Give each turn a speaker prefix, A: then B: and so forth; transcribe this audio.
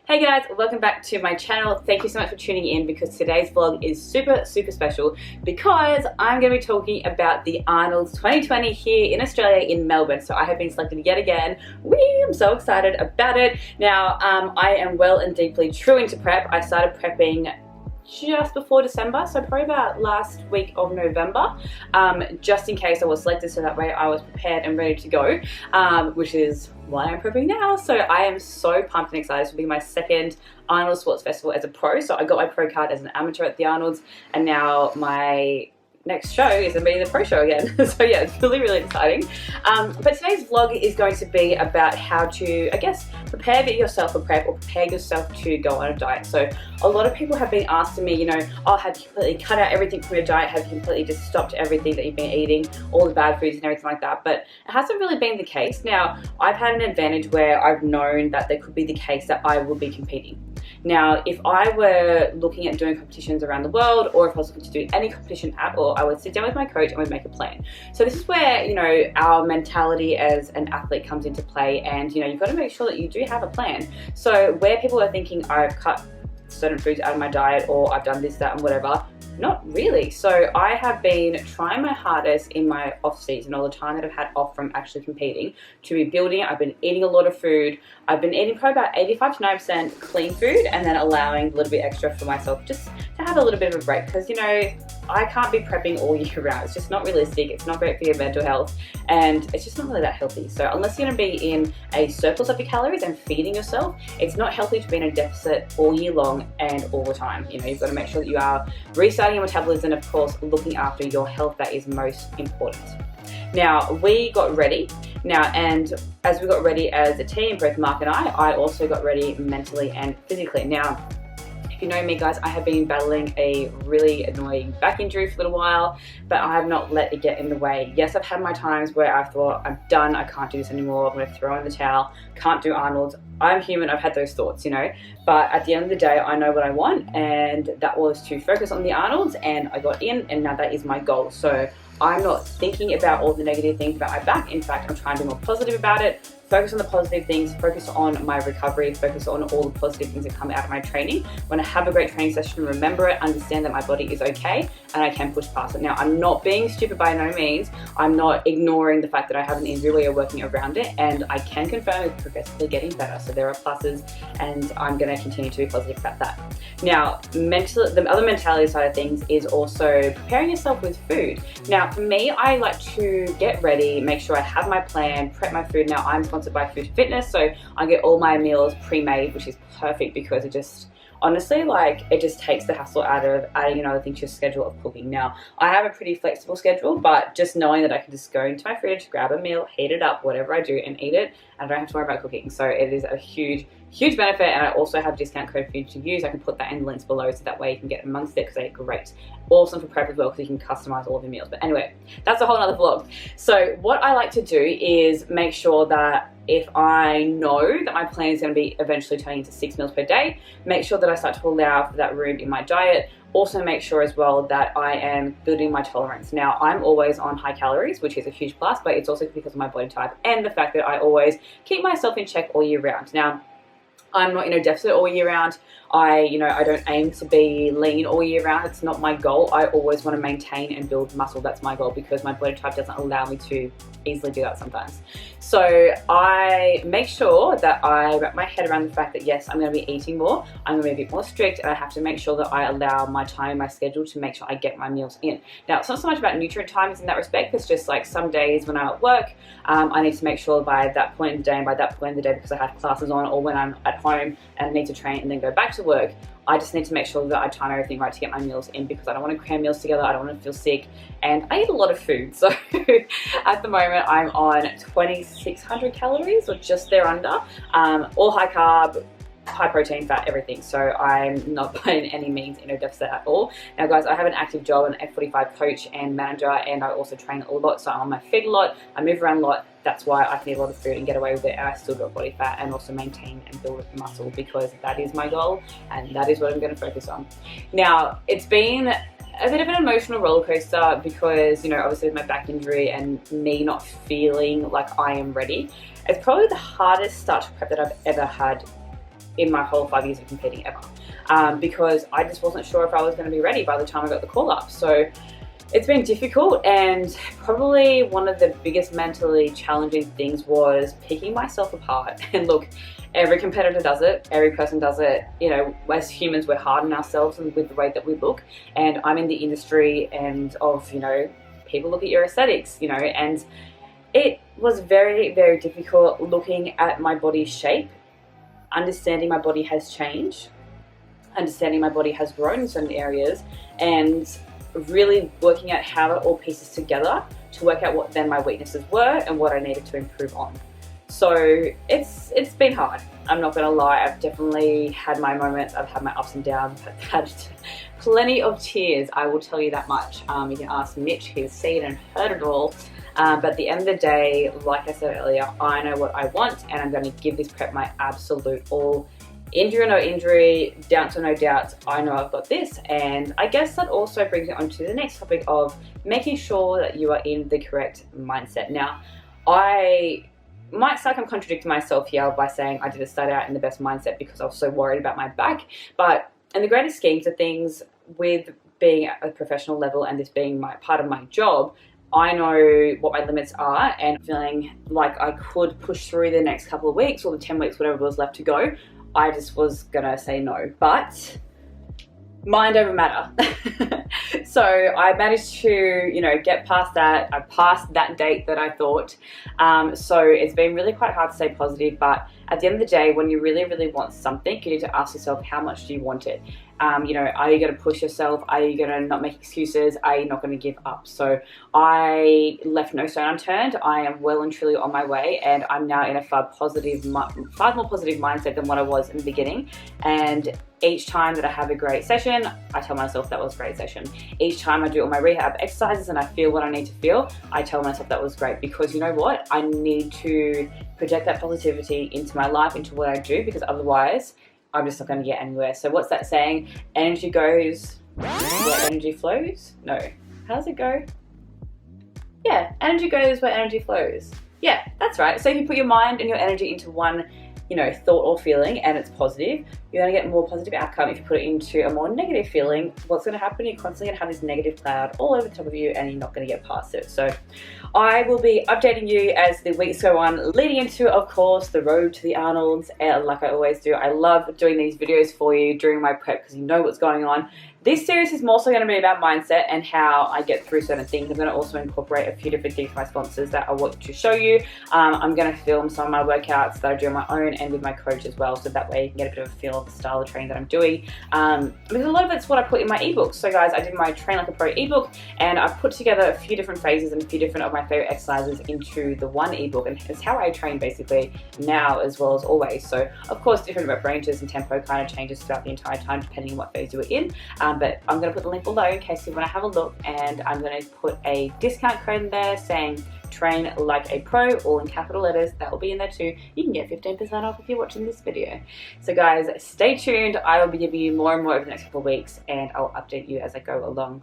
A: Hey guys, welcome back to my channel. Thank you so much for tuning in because today's vlog is super special because I'm going to be talking about the Arnolds 2020 here in Australia in Melbourne. So I have been selected yet again. I'm so excited about it. Now I am well and deeply true into prep. I started prepping just before December, so probably about last week of November, just in case I was selected, so that way I was prepared and ready to go, which is why I'm prepping now. So I am so pumped and excited. This will be my second Arnold Sports Festival as a pro. So I got my pro card as an amateur at the Arnolds, and now my next show is going to be the pro show again. So yeah, it's really exciting. But today's vlog is going to be about how to, I guess, prepare yourself for prep or prepare yourself to go on a diet. So a lot of people have been asking me, you know, oh, have you completely cut out everything from your diet? Have you completely just stopped everything that you've been eating, all the bad foods and everything like that? But it hasn't really been the case. Now, I've had an advantage where I've known that there could be the case that I will be competing. Now, if I were looking at doing competitions around the world, or if I was looking to do any competition at all, I would sit down with my coach and we'd make a plan. So this is where, you know, our mentality as an athlete comes into play, and, you know, you've got to make sure that you do have a plan. So where people are thinking I've cut certain foods out of my diet, or I've done this, that, and whatever, not really. So I have been trying my hardest in my off season, all the time that I've had off from actually competing, to be building it. I've been eating a lot of food. I've been eating probably about 85 to 90% clean food, and then allowing a little bit extra for myself just to have a little bit of a break, because, you know, I can't be prepping all year round. It's just not realistic. It's not great for your mental health, and it's just not really that healthy. So unless you're going to be in a surplus of your calories and feeding yourself, it's not healthy to be in a deficit all year long and all the time. You know, you've got to make sure that you are restarting your metabolism, and of course looking after your health. That is most important. Now, we got ready. Now, and as we got ready as a team, both Mark and I also got ready mentally and physically. Now, if you know me, guys, I have been battling a really annoying back injury for a little while, but I have not let it get in the way. Yes, I've had my times where I've thought, I'm done, I can't do this anymore, I'm going to throw in the towel, can't do Arnold's. I'm human, I've had those thoughts, you know, but at the end of the day, I know what I want, and that was to focus on the Arnold's, and I got in, and now that is my goal. So I'm not thinking about all the negative things about my back. In fact, I'm trying to be more positive about it, focus on the positive things, focus on my recovery, focus on all the positive things that come out of my training. When I have a great training session, remember it, understand that my body is okay and I can push past it. Now, I'm not being stupid by no means. I'm not ignoring the fact that I have an injury. We are working around it, and I can confirm it's progressively getting better. So there are pluses, and I'm going to continue to be positive about that. Now, the other mentality side of things is also preparing yourself with food. Now, for me, I like to get ready, make sure I have my plan, prep my food. Now, I'm sponsored by Food Fitness, so I get all my meals pre-made, which is perfect because it just, honestly, like, it just takes the hassle out of adding another thing to your schedule of cooking. Now, I have a pretty flexible schedule, but just knowing that I can just go into my fridge, grab a meal, heat it up, whatever I do, and eat it, and I don't have to worry about cooking. So it is a huge benefit, and I also have a discount code for you to use. I can put that in the links below, so that way you can get amongst it, because they're great. Awesome for prep as well, because you can customize all of your meals. But anyway, that's a whole other vlog. So what I like to do is make sure that if I know that my plan is going to be eventually turning into 6 meals per day, make sure that I start to allow for that room in my diet. Also make sure as well that I am building my tolerance. Now, I'm always on high calories, which is a huge plus, but it's also because of my body type and the fact that I always keep myself in check all year round. Now, I'm not in a deficit all year round. I don't aim to be lean all year round. It's not my goal. I always want to maintain and build muscle. That's my goal, because my body type doesn't allow me to easily do that sometimes. So I make sure that I wrap my head around the fact that, yes, I'm going to be eating more. I'm going to be a bit more strict, and I have to make sure that I allow my time, my schedule, to make sure I get my meals in. Now, it's not so much about nutrient times in that respect. It's just like some days when I'm at work, I need to make sure by that point in the day, and by that point in the day because I have classes on, or when I'm at home and need to train and then go back to work, I just need to make sure that I time everything right to get my meals in, because I don't want to cram meals together. I don't want to feel sick, and I eat a lot of food. So at the moment I'm on 2,600 calories, or just there under, all high carb, high protein, fat, everything. So I'm not by any means in a deficit at all. Now, guys, I have an active job, an F45 coach and manager, and I also train a lot. So I'm on my feet a lot, I move around a lot. That's why I can eat a lot of food and get away with it, and I still got body fat, and also maintain and build muscle, because that is my goal, and that is what I'm going to focus on. Now, it's been a bit of an emotional roller coaster because, you know, obviously with my back injury and me not feeling like I am ready, it's probably the hardest start to prep that I've ever had in my whole 5 years of competing ever, because I just wasn't sure if I was going to be ready by the time I got the call up. So it's been difficult, and probably one of the biggest mentally challenging things was picking myself apart. And look, every competitor does it, every person does it. You know, as humans, we're hard on ourselves and with the way that we look. And I'm in the industry and of, you know, people look at your aesthetics, you know, and it was very, very difficult looking at my body shape, understanding my body has changed, understanding my body has grown in certain areas, and really working out how it all pieces together to work out what then my weaknesses were and what I needed to improve on. So it's been hard. I'm not gonna lie, I've definitely had my moments, I've had my ups and downs, I've had plenty of tears, I will tell you that much. You can ask Mitch, he's seen and heard it all. But at the end of the day, like I said earlier, I know what I want, and I'm gonna give this prep my absolute all. Injury or no injury, doubts or no doubts, I know I've got this. And I guess that also brings it on to the next topic of making sure that you are in the correct mindset. Now, I might sound like I'm contradicting myself here by saying I didn't start out in the best mindset because I was so worried about my back, but in the greater schemes of things, with being at a professional level and this being my part of my job, I know what my limits are, and feeling like I could push through the next couple of weeks or the 10 weeks, whatever was left to go, I just was gonna say no. But mind over matter. So I managed to, you know, get past that. I passed that date that I thought. So it's been really quite hard to stay positive, but at the end of the day, when you really, really want something, you need to ask yourself, how much do you want it? You know, are you going to push yourself? Are you going to not make excuses? Are you not going to give up? So I left no stone unturned. I am well and truly on my way, and I'm now in a far more positive mindset than what I was in the beginning. And each time that I have a great session, I tell myself that was a great session. Each time I do all my rehab exercises and I feel what I need to feel, I tell myself that was great, because you know what? I need to project that positivity into my life, into what I do, because otherwise I'm just not going to get anywhere. So what's that saying? Energy goes where energy flows? No. How does it go? Yeah, energy goes where energy flows. Yeah, that's right. So if you put your mind and your energy into one, you know, thought or feeling, and it's positive, you're going to get more positive outcome. If you put it into a more negative feeling, what's going to happen? You're constantly going to have this negative cloud all over the top of you, and you're not going to get past it. So I will be updating you as the weeks go on, leading into, of course, the road to the Arnolds. And like I always do, I love doing these videos for you during my prep because you know what's going on. This series is mostly going to be about mindset and how I get through certain things. I'm going to also incorporate a few different things from my sponsors that I want to show you. I'm going to film some of my workouts that I do on my own and with my coach as well, so that way you can get a bit of a feel of the style of training that I'm doing. Because a lot of it's what I put in my ebook. So guys, I did my Train Like a Pro ebook, and I put together a few different phases and a few different of my favorite exercises into the one ebook, and it's how I train basically now as well as always. So of course, different rep ranges and tempo kind of changes throughout the entire time depending on what phase you were in. But I'm going to put the link below in case you want to have a look, and I'm going to put a discount code in there saying Train Like a Pro, all in capital letters. That will be in there too. You can get 15% off if you're watching this video. So guys, stay tuned. I will be giving you more and more over the next couple of weeks, and I'll update you as I go along.